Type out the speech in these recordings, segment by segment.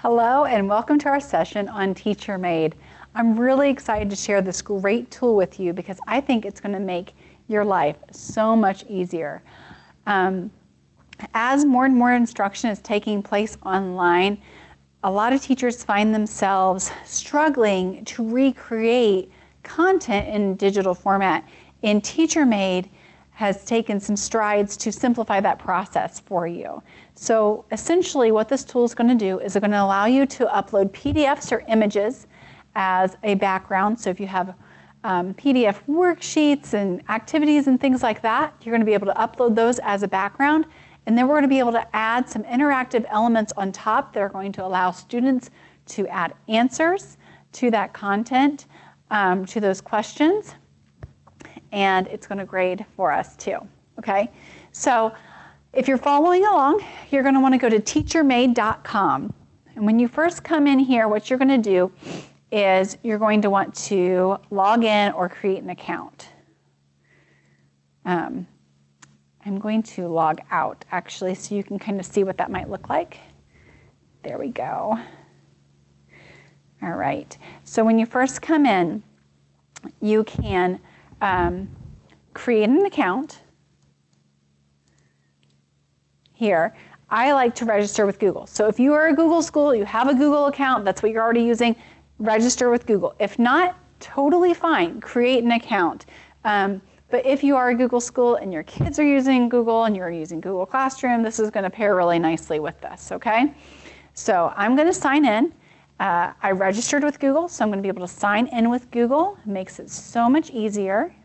Hello and welcome to our session on TeacherMade. I'm really excited to share this great tool with you because I think it's going to make your life so much easier. As more and more instruction is taking place online, a lot of teachers find themselves struggling to recreate content in digital format, and TeacherMade has taken some strides to simplify that process for you. So essentially what this tool is going to do is it's going to allow you to upload PDFs or images as a background. So if you have PDF worksheets and activities and things like that, you're going to be able to upload those as a background. And then we're going to be able to add some interactive elements on top that are going to allow students to add answers to that content, to those questions. And it's going to grade for us too, okay? So if you're following along, you're going to want to go to TeacherMade.com. And when you first come in here, what you're going to do is you're going to want to log in or create an account. I'm going to log out, actually, so you can kind of see what that might look like. There we go. All right. So when you first come in, you can create an account. Here, I like to register with Google. So if you are a Google school, you have a Google account, that's what you're already using, register with Google. If not, totally fine, create an account. But if you are a Google school and your kids are using Google and you're using Google Classroom, this is going to pair really nicely with this, okay? So I'm going to sign in. I registered with Google, so I'm going to be able to sign in with Google. It makes it so much easier.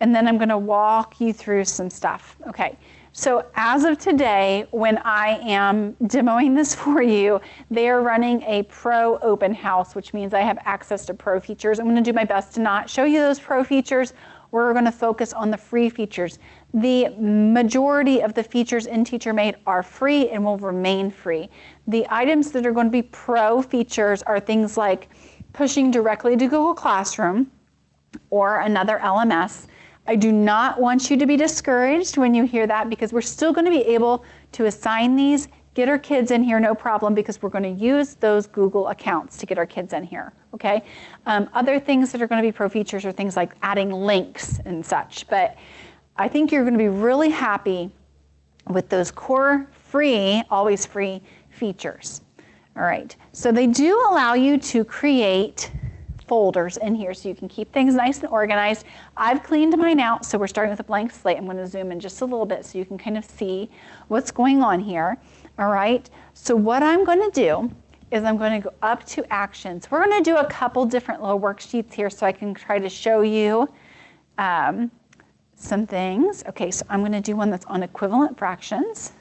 And then I'm going to walk you through some stuff. Okay, so as of today, when I am demoing this for you, they are running a pro open house, which means I have access to pro features. I'm going to do my best to not show you those pro features. We're going to focus on the free features. The majority of the features in TeacherMade are free and will remain free. The items that are going to be pro features are things like pushing directly to Google Classroom or another LMS. I do not want you to be discouraged when you hear that because we're still going to be able to assign these, get our kids in here, no problem, because we're going to use those Google accounts to get our kids in here, okay? Other things that are going to be pro features are things like adding links and such, but I think you're going to be really happy with those core free, always free features. All right, so they do allow you to create folders in here so you can keep things nice and organized. I've cleaned mine out, so we're starting with a blank slate. I'm going to zoom in just a little bit so you can kind of see what's going on here. All right, so what I'm going to do is I'm going to go up to actions. We're going to do a couple different little worksheets here so I can try to show you some things. Okay, so I'm going to do one that's on equivalent fractions.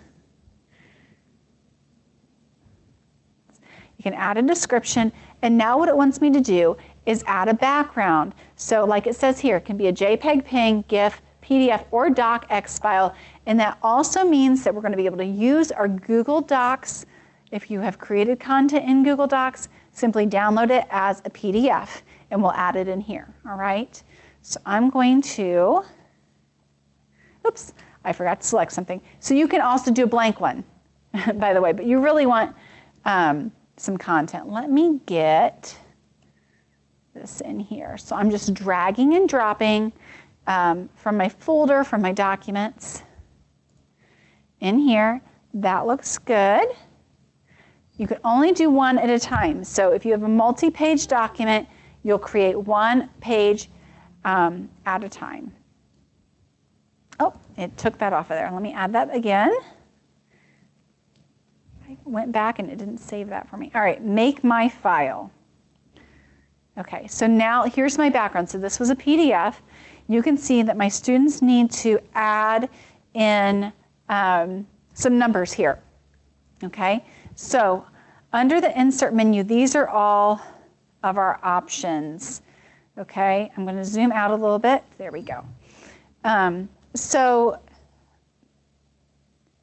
You can add a description, and now what it wants me to do is add a background. So like it says here, it can be a JPEG, PNG, GIF, PDF, or Docx file, and that also means that we're going to be able to use our Google Docs. If you have created content in Google Docs, simply download it as a PDF, and we'll add it in here, all right? So I'm going to, oops, I forgot to select something. So you can also do a blank one, by the way, but you really want some content. Let me get this in here. So I'm just dragging and dropping from my folder, from my documents in here. That looks good. You can only do one at a time. So if you have a multi-page document, you'll create one page at a time. Oh, it took that off of there. Let me add that again. I went back and it didn't save that for me. All right, make my file. Okay, so now here's my background. So this was a PDF. You can see that my students need to add in some numbers here. Okay, so under the insert menu, these are all of our options. Okay, I'm going to zoom out a little bit. There we go. So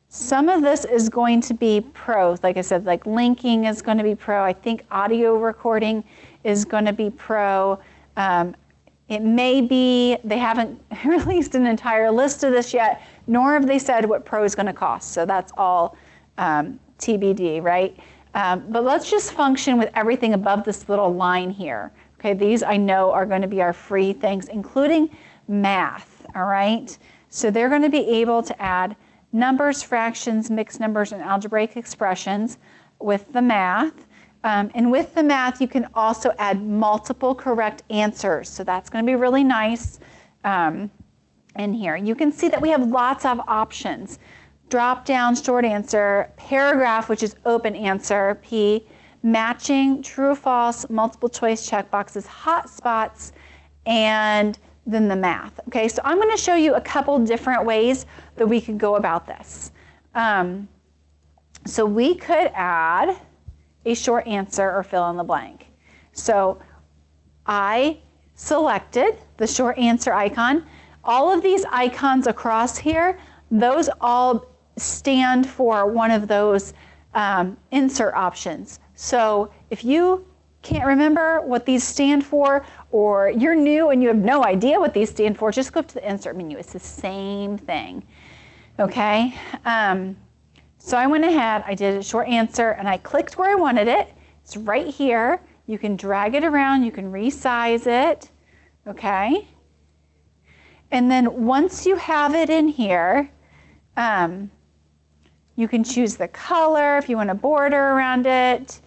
some of this is going to be pro. Like I said, like linking is going to be pro. I think audio recording is going to be pro. It may be, they haven't released an entire list of this yet, nor have they said what pro is going to cost. So that's all TBD, right? But let's just function with everything above this little line here. Okay, these I know are going to be our free things, including math, all right? So they're going to be able to add numbers, fractions, mixed numbers, and algebraic expressions with the math. And with the math, you can also add multiple correct answers. So that's going to be really nice in here. You can see that we have lots of options. Drop down, short answer, paragraph, which is open answer, P, matching, true or false, multiple choice checkboxes, hot spots, and then the math. Okay, so I'm going to show you a couple different ways that we could go about this. So we could add a short answer or fill in the blank. So I selected the short answer icon. All of these icons across here, those all stand for one of those insert options. So if you can't remember what these stand for, or you're new and you have no idea what these stand for, just go up to the insert menu. It's the same thing. Okay? So I went ahead, I did a short answer, and I clicked where I wanted it. It's right here. You can drag it around, you can resize it. Okay? And then once you have it in here, you can choose the color if you want a border around it.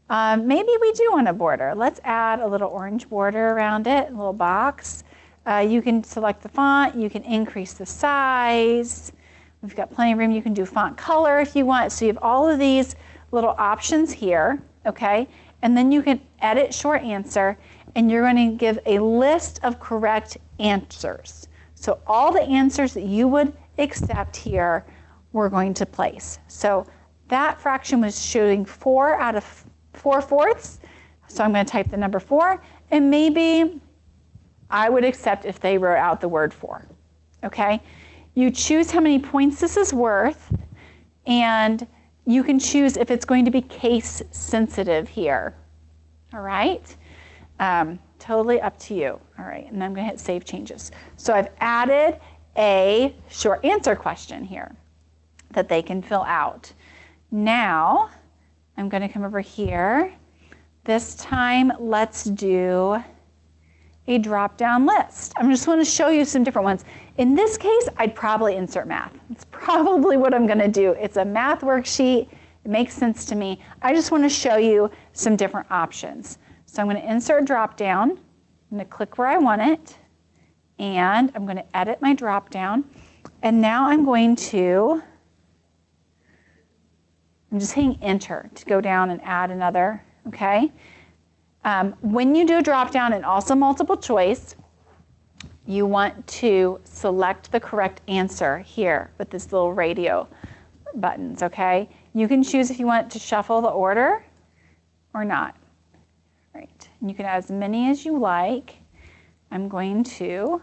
Maybe we do want a border. Let's add a little orange border around it, a little box. You can select the font. You can increase the size. We've got plenty of room. You can do font color if you want. So you have all of these little options here, okay? And then you can edit short answer, and you're going to give a list of correct answers. So all the answers that you would accept here, we're going to place. So that fraction was showing 4 out of 4/4. So I'm going to type the number 4, and maybe I would accept if they wrote out the word 4. Okay? You choose how many points this is worth, and you can choose if it's going to be case sensitive here. All right? Totally up to you. All right, and I'm going to hit Save Changes. So I've added a short answer question here that they can fill out. Now, I'm going to come over here. This time, let's do a drop-down list. I just want to show you some different ones. In this case, I'd probably insert math. It's probably what I'm going to do. It's a math worksheet. It makes sense to me. I just want to show you some different options. So I'm going to insert drop-down. I'm going to click where I want it, and I'm going to edit my drop-down. And now I'm just hitting enter to go down and add another, okay? When you do a drop-down and also multiple choice, you want to select the correct answer here with this little radio buttons, okay? You can choose if you want to shuffle the order or not. Right. And you can add as many as you like. I'm going to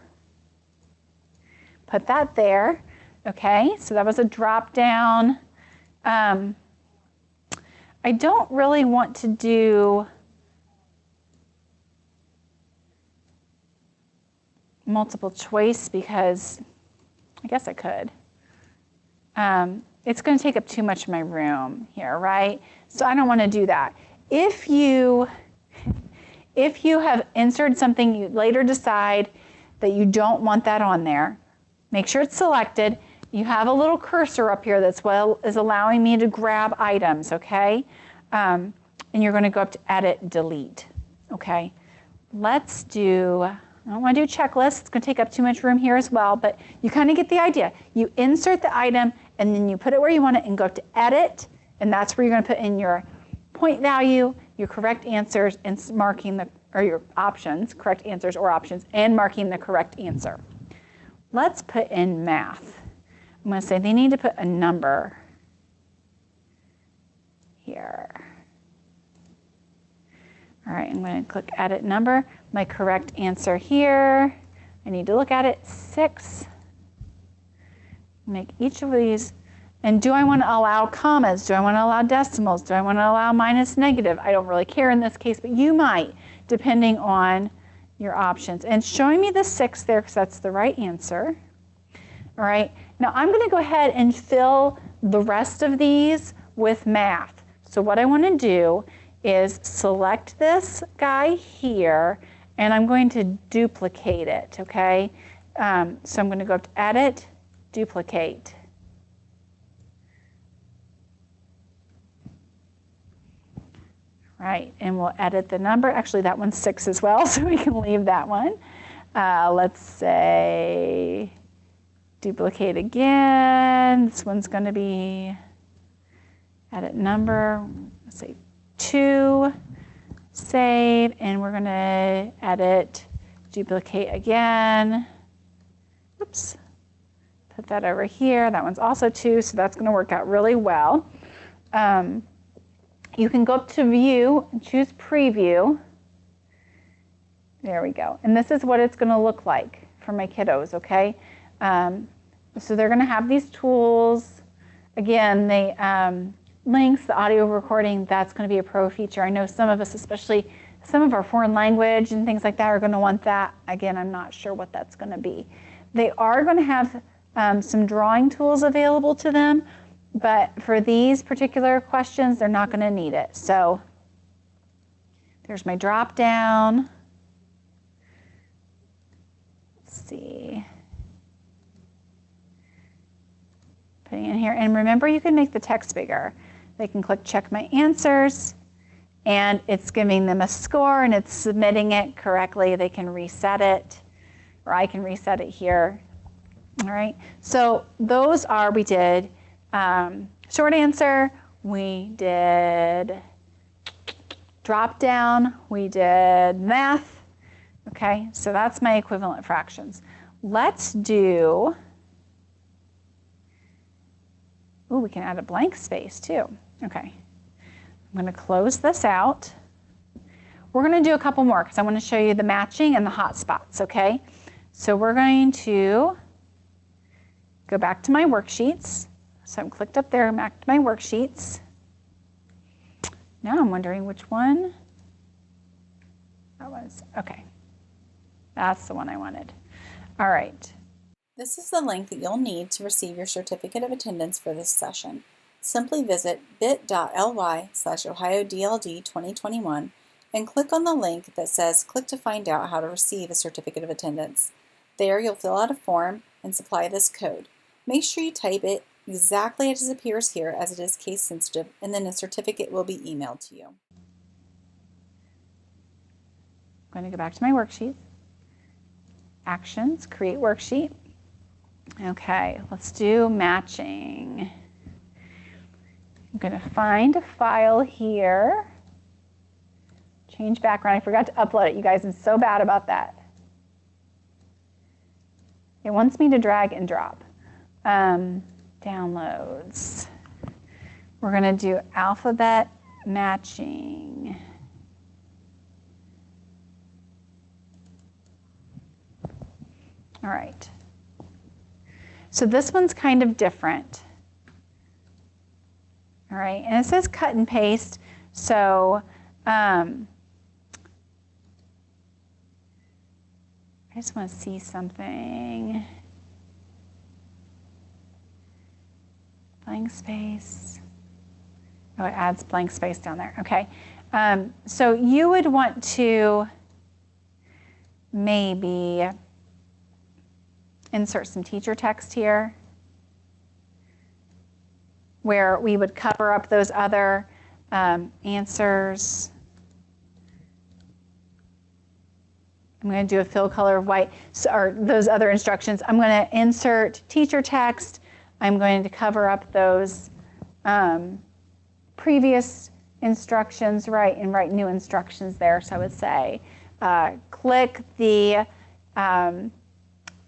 put that there, okay? So that was a drop-down. I don't really want to do multiple choice because I guess I could. It's going to take up too much of my room here, right? So I don't want to do that. If you have inserted something, you later decide that you don't want that on there, make sure it's selected. You have a little cursor up here that's is allowing me to grab items, okay? And you're going to go up to Edit, Delete, okay? Let's do, I don't want to do checklist. It's going to take up too much room here as well, but you kind of get the idea. You insert the item, and then you put it where you want it and go up to Edit, and that's where you're going to put in your point value, your correct answers, and marking your options, correct answers or options, and marking the correct answer. Let's put in math. I'm going to say they need to put a number here. All right, I'm going to click Edit Number. My correct answer here, I need to look at it, 6. Make each of these. And do I want to allow commas? Do I want to allow decimals? Do I want to allow minus, negative? I don't really care in this case, but you might, depending on your options. And showing me the 6 there because that's the right answer. All right, now I'm going to go ahead and fill the rest of these with math. So what I want to do is select this guy here, and I'm going to duplicate it, okay? So I'm going to go up to Edit, Duplicate. Right, and we'll edit the number. Actually, that one's 6 as well, so we can leave that one. Let's say duplicate again. This one's going to be edit number, let's say 2, save, and we're going to edit, duplicate again. Oops, put that over here. That one's also 2, so that's going to work out really well. You can go up to View and choose Preview. There we go. And this is what it's going to look like for my kiddos, okay? So they're going to have these tools. Again, the links, the audio recording, that's going to be a pro feature. I know some of us, especially some of our foreign language and things like that, are going to want that. Again, I'm not sure what that's going to be. They are going to have some drawing tools available to them, but for these particular questions, they're not going to need it. So there's my drop down. Let's see. Putting in here. And remember, you can make the text bigger. They can click Check My Answers, and it's giving them a score, and it's submitting it correctly. They can reset it, or I can reset it here. All right. So those are, we did short answer, we did drop down, we did math. Okay, so that's my equivalent fractions. Let's do, oh, we can add a blank space too. Okay, I'm going to close this out. We're going to do a couple more because I want to show you the matching and the hot spots, okay? So we're going to go back to my worksheets. So I'm clicked up there, back to my worksheets. Now I'm wondering which one that was. Okay, that's the one I wanted. All right. This is the link that you'll need to receive your certificate of attendance for this session. Simply visit bit.ly/OhioDLD2021 and click on the link that says click to find out how to receive a certificate of attendance. There you'll fill out a form and supply this code. Make sure you type it exactly as it appears here, as it is case sensitive, and then a certificate will be emailed to you. I'm going to go back to my worksheet. Actions, create worksheet. Okay, let's do matching. I'm going to find a file here. Change background. I forgot to upload it. You guys, I'm so bad about that. It wants me to drag and drop. Downloads. We're going to do alphabet matching. All right. So this one's kind of different. All right, and it says cut and paste. So I just want to see something. Blank space. Oh, it adds blank space down there. Okay. So you would want to maybe insert some teacher text here where we would cover up those other answers. I'm going to do a fill color of white, or those other instructions. I'm going to insert teacher text. I'm going to cover up those previous instructions, right, and write new instructions there. So I would say click the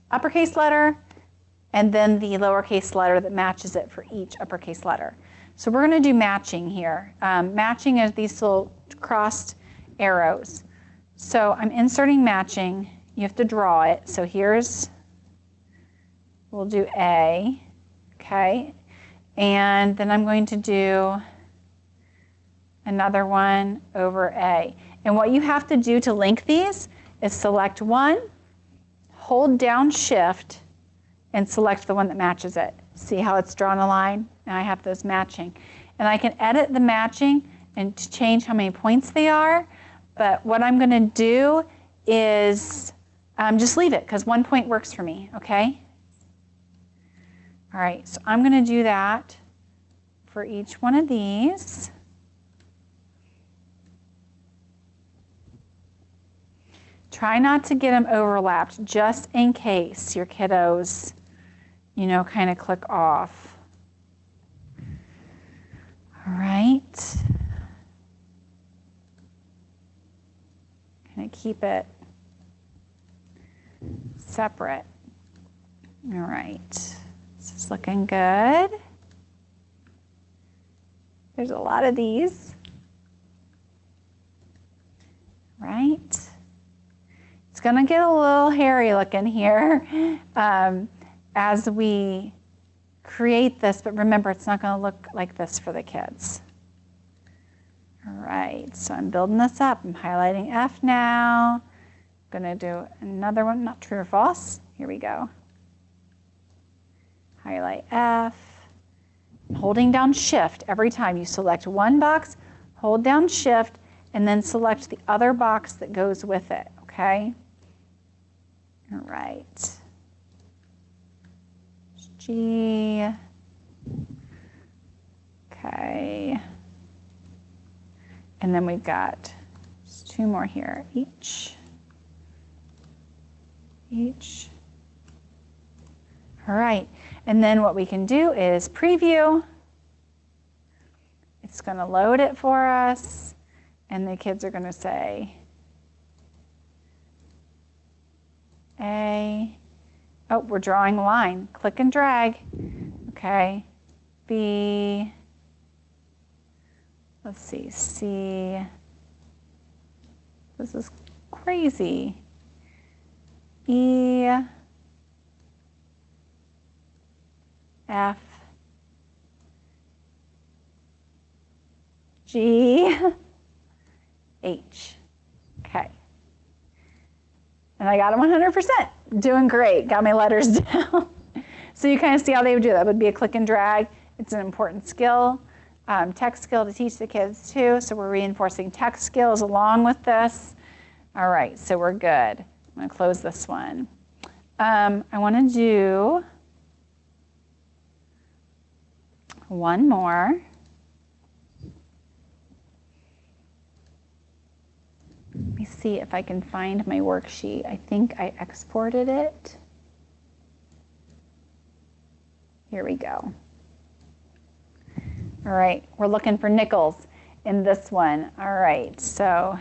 uppercase letter and then the lowercase letter that matches it for each uppercase letter. So we're going to do matching here. Matching is these little crossed arrows. So I'm inserting matching. You have to draw it. So here's, we'll do A, okay? And then I'm going to do another one over A. And what you have to do to link these is select one, hold down Shift, and select the one that matches it. See how it's drawn a line? And I have those matching. And I can edit the matching and to change how many points they are. But what I'm going to do is just leave it because 1 point works for me, okay? All right, so I'm going to do that for each one of these. Try not to get them overlapped just in case your kiddos, you know, kind of click off. All right. Kind of keep it separate. All right. This is looking good. There's a lot of these. Right. It's going to get a little hairy looking here as we create this, but remember, it's not going to look like this for the kids. All right, so I'm building this up. I'm highlighting F now. I'm going to do another one, not true or false. Here we go. Highlight F. I'm holding down Shift every time you select one box, hold down Shift, and then select the other box that goes with it, okay? All right. G. Okay. And then we've got just 2 more here. Each. All right. And then what we can do is preview. It's going to load it for us. And the kids are going to say A. Oh, we're drawing a line. Click and drag. Okay. B. Let's see. C. This is crazy. E. F. G. H. Okay. And I got them 100%. Doing great. Got my letters down. So you kind of see how they would do that. It would be a click and drag. It's an important skill, text skill to teach the kids too. So we're reinforcing text skills along with this. All right, so we're good. I'm going to close this one. I want to do one more. Let me see if I can find my worksheet. I think I exported it. Here we go. All right, we're looking for nickels in this one. All right, so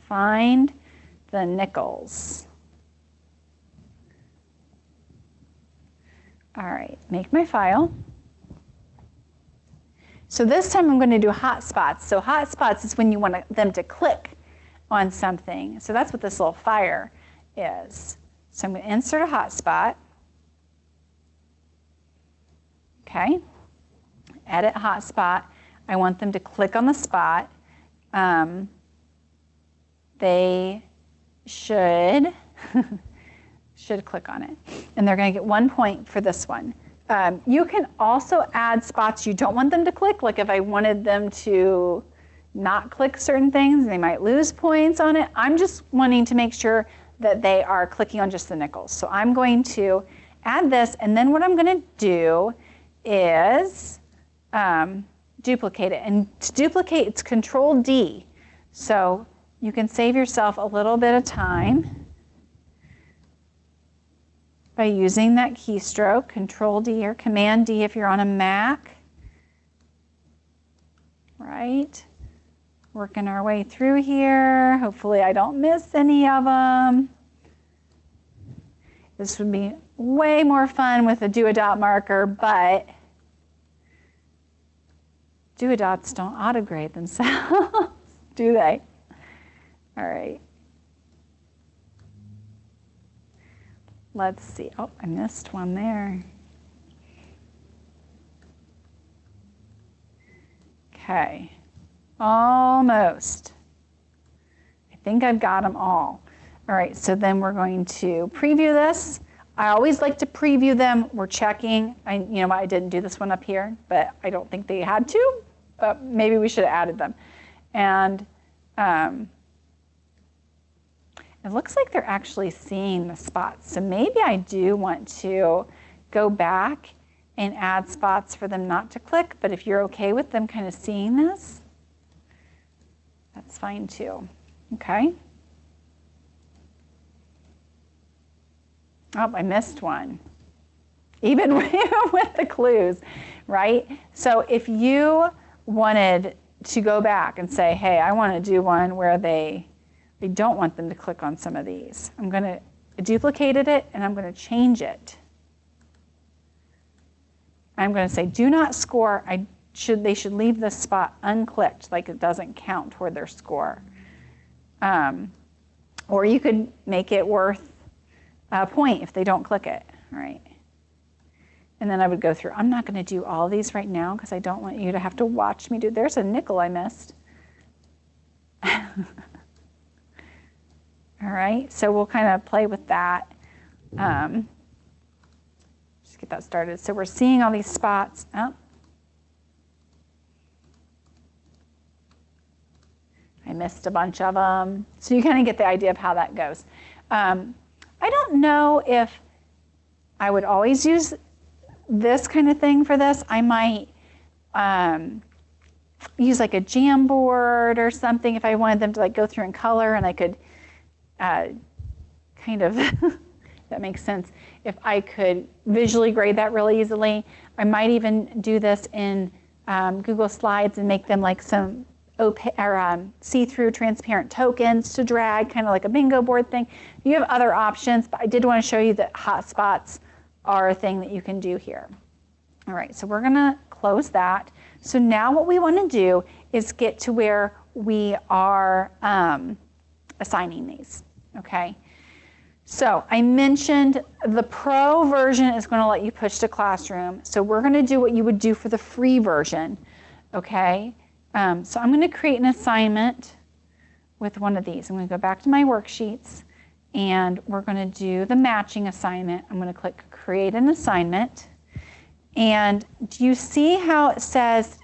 find the nickels. All right, make my file. So this time I'm going to do hotspots. So hotspots is when you want them to click on something. So that's what this little fire is. So I'm going to insert a hotspot. Okay. Edit hotspot. I want them to click on the spot. They should click on it. And they're going to get 1 point for this one. You can also add spots you don't want them to click. Like if I wanted them to not click certain things, they might lose points on it. I'm just wanting to make sure that they are clicking on just the nickels. So I'm going to add this, and then what I'm going to do is duplicate it. And to duplicate, it's Control D. So you can save yourself a little bit of time by using that keystroke, Control D or Command D if you're on a Mac. Right? Working our way through here. Hopefully I don't miss any of them. This would be way more fun with a do-a-dot marker, but do-a-dots don't autograde themselves, do they? All right. Let's see. Oh, I missed one there. Okay. Almost. I think I've got them all. All right, so then we're going to preview this. I always like to preview them. We're checking. I didn't do this one up here, but I don't think they had to. maybe we should have added them. And it looks like they're actually seeing the spots. So maybe I do want to go back and add spots for them not to click, but if you're okay with them kind of seeing this, that's fine too, okay? Oh, I missed one. Even with the clues, right? So if you wanted to go back and say, hey, I want to do one where they don't want them to click on some of these. I'm going to duplicate it and I'm going to change it. I'm going to say, do not score. They should leave this spot unclicked, like it doesn't count toward their score. Or you could make it worth a point if they don't click it, right? And then I would go through. I'm not going to do all these right now because I don't want you to have to watch me do. There's a nickel I missed. All right, so we'll kind of play with that. Just get that started. So we're seeing all these spots. Oh. I missed a bunch of them. So you kind of get the idea of how that goes. I don't know if I would always use this kind of thing for this. I might use like a Jamboard or something if I wanted them to like go through and color, and I could kind of, that makes sense, if I could visually grade that really easily. I might even do this in Google Slides and make them like some see-through transparent tokens to drag, kind of like a bingo board thing. You have other options, but I did want to show you that hotspots are a thing that you can do here. All right, so we're going to close that. So now what we want to do is get to where we are assigning these, okay? So I mentioned the pro version is going to let you push to classroom. So we're going to do what you would do for the free version, okay? So I'm going to create an assignment with one of these. I'm going to go back to my worksheets and we're going to do the matching assignment. I'm going to click create an assignment. And do you see how it says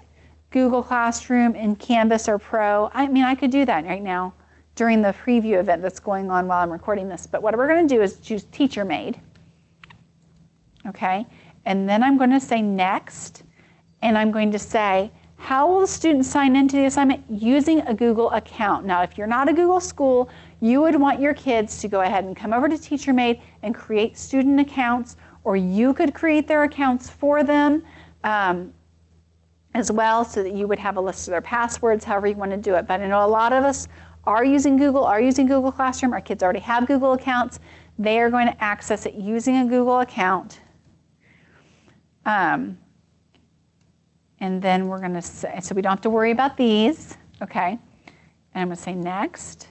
Google Classroom and Canvas are pro? I mean, I could do that right now during the preview event that's going on while I'm recording this. But what we're going to do is choose TeacherMade. Okay, and then I'm going to say next, and I'm going to say, how will the student sign into the assignment? Using a Google account. Now, if you're not a Google school, you would want your kids to go ahead and come over to TeacherMade and create student accounts, or you could create their accounts for them as well, so that you would have a list of their passwords, however you want to do it. But I know a lot of us are using Google Classroom. Our kids already have Google accounts. They are going to access it using a Google account. And then we're going to say, so we don't have to worry about these, okay? And I'm going to say next.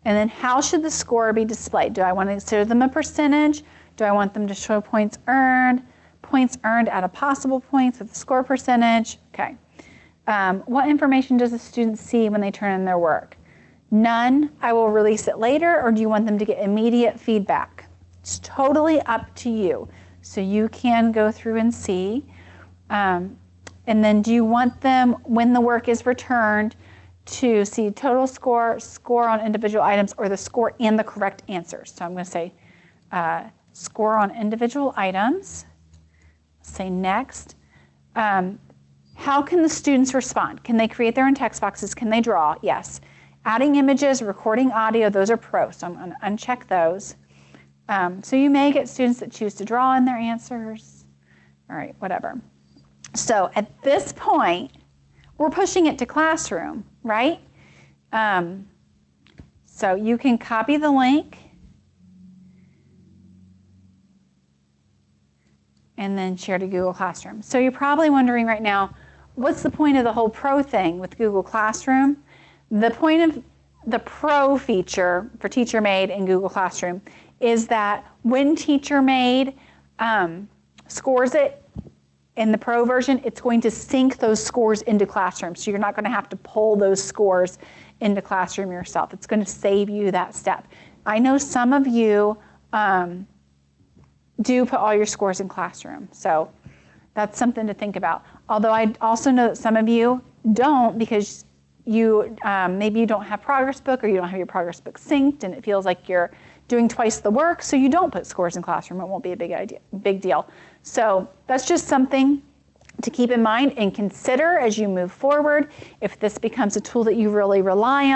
And then how should the score be displayed? Do I want to consider them a percentage? Do I want them to show points earned at a possible points with the score percentage? Okay. What information does the student see when they turn in their work? None, I will release it later, or do you want them to get immediate feedback? It's totally up to you. So you can go through and see. And then do you want them, when the work is returned, to see total score, score on individual items, or the score and the correct answers? So I'm going to say score on individual items. Say next. How can the students respond? Can they create their own text boxes? Can they draw? Yes. Adding images, recording audio, those are pro, so I'm going to uncheck those. So you may get students that choose to draw in their answers. All right, whatever. So at this point, we're pushing it to classroom, right? So you can copy the link and then share to Google Classroom. So you're probably wondering right now, what's the point of the whole pro thing with Google Classroom? The point of the pro feature for TeacherMade and Google Classroom is that when TeacherMade scores it in the pro version, it's going to sync those scores into Classroom. So you're not going to have to pull those scores into Classroom yourself. It's going to save you that step. I know some of you do put all your scores in Classroom. So that's something to think about. Although I also know that some of you don't because you maybe you don't have progress book or you don't have your progress book synced and it feels like you're doing twice the work, so you don't put scores in classroom. It won't be a big deal. So that's just something to keep in mind and consider as you move forward. If this becomes a tool that you really rely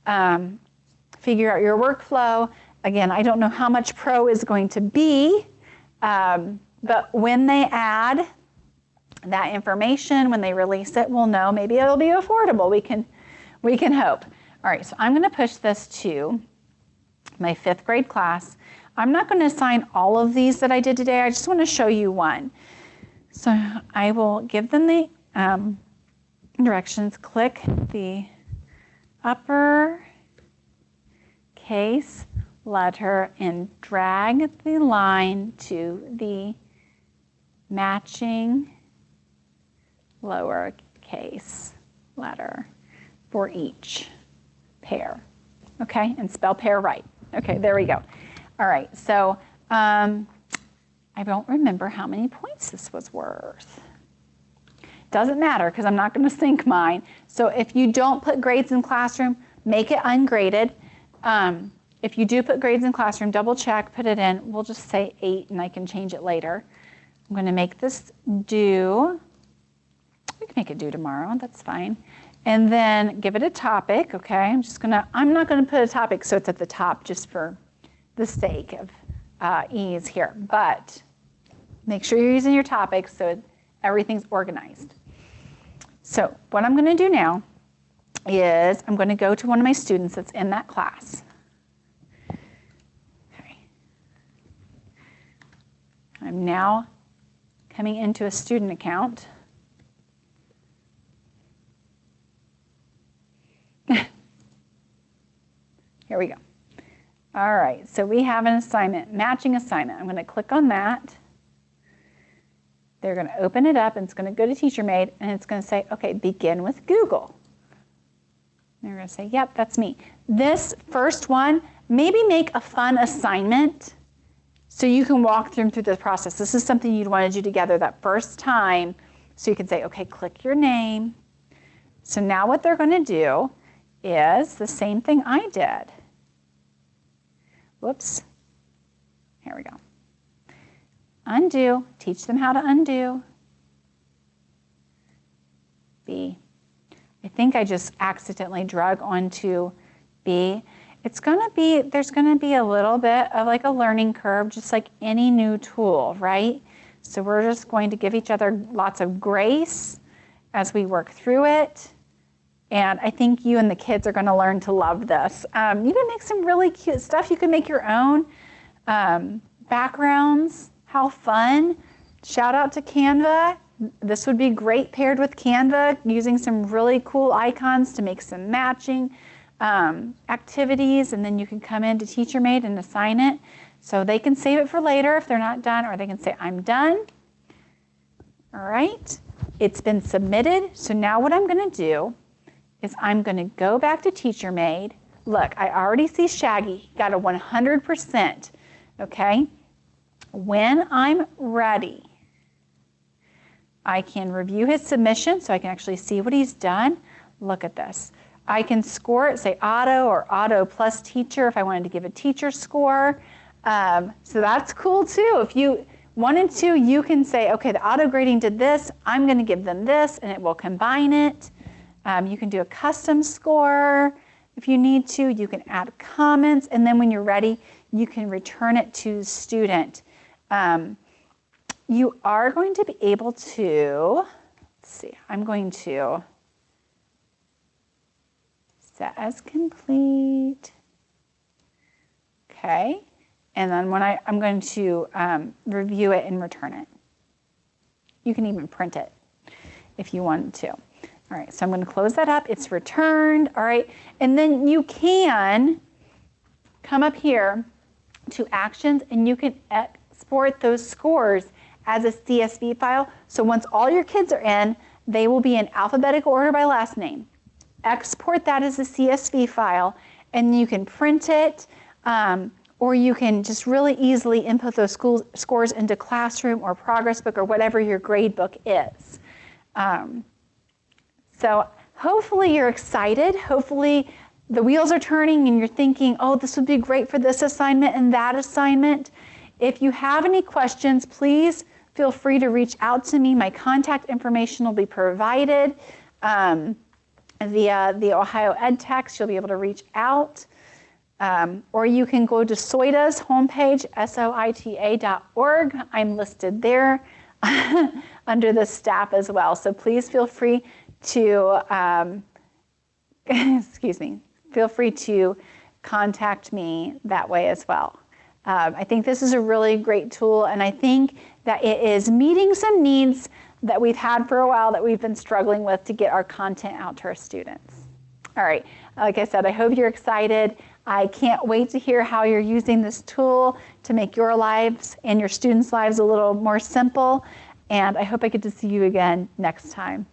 on, figure out your workflow. Again, I don't know how much pro is going to be, but when they add that information, when they release it, we'll know. Maybe it'll be affordable. We can hope. All right, so I'm going to push this to my 5th grade class. I'm not going to assign all of these that I did today. I just want to show you one. So I will give them the directions. Click the upper case letter and drag the line to the matching lowercase letter for each pair. Okay, and spell pair right. Okay, there we go. All right, so I don't remember how many points this was worth. Doesn't matter because I'm not going to sync mine. So if you don't put grades in classroom, make it ungraded. If you do put grades in classroom, double check, put it in. We'll just say 8 and I can change it later. I'm going to make this due. We can make it due tomorrow, that's fine. And then give it a topic, okay? I'm not gonna put a topic so it's at the top just for the sake of ease here, but make sure you're using your topic so everything's organized. So what I'm gonna do now is I'm gonna go to one of my students that's in that class. Okay. I'm now coming into a student account. Here we go. All right, so we have an assignment, matching assignment. I'm going to click on that. They're going to open it up and it's going to go to TeacherMade and it's going to say, okay, begin with Google. They're going to say, yep, that's me. This first one, maybe make a fun assignment so you can walk them through the process. This is something you'd want to do together that first time so you can say, okay, click your name. So now what they're going to do is the same thing I did. Whoops. Here we go. Undo. Teach them how to undo. B. I think I just accidentally drug onto B. It's going to be, there's going to be a little bit of like a learning curve, just like any new tool, right? So we're just going to give each other lots of grace as we work through it. And I think you and the kids are going to learn to love this. You can make some really cute stuff. You can make your own backgrounds. How fun. Shout out to Canva. This would be great paired with Canva, using some really cool icons to make some matching activities. And then you can come into TeacherMade and assign it. So they can save it for later if they're not done, or they can say, I'm done. All right. It's been submitted. So now what I'm going to do is I'm going to go back to TeacherMade. Look, I already see Shaggy got a 100%, okay? When I'm ready, I can review his submission so I can actually see what he's done. Look at this. I can score it, say auto or auto plus teacher if I wanted to give a teacher score. So that's cool too. If you wanted to, you can say, okay, the auto grading did this, I'm going to give them this, and it will combine it. You can do a custom score if you need to. You can add comments, and then when you're ready, you can return it to the student. You are going to be able to, let's see, I'm going to set as complete. Okay, and then when I'm going to review it and return it. You can even print it if you wanted to. All right, so I'm going to close that up. It's returned, all right? And then you can come up here to Actions, and you can export those scores as a CSV file. So once all your kids are in, they will be in alphabetical order by last name. Export that as a CSV file, and you can print it, or you can just really easily input those scores into Classroom or Progress Book or whatever your grade book is. So hopefully you're excited. Hopefully the wheels are turning and you're thinking, oh, this would be great for this assignment and that assignment. If you have any questions, please feel free to reach out to me. My contact information will be provided via the Ohio Ed Text. You'll be able to reach out. Or you can go to SOITA's homepage, soita.org. I'm listed there under the staff as well. So please feel free to, feel free to contact me that way as well. I think this is a really great tool, and I think that it is meeting some needs that we've had for a while that we've been struggling with to get our content out to our students. All right, like I said, I hope you're excited. I can't wait to hear how you're using this tool to make your lives and your students' lives a little more simple, and I hope I get to see you again next time.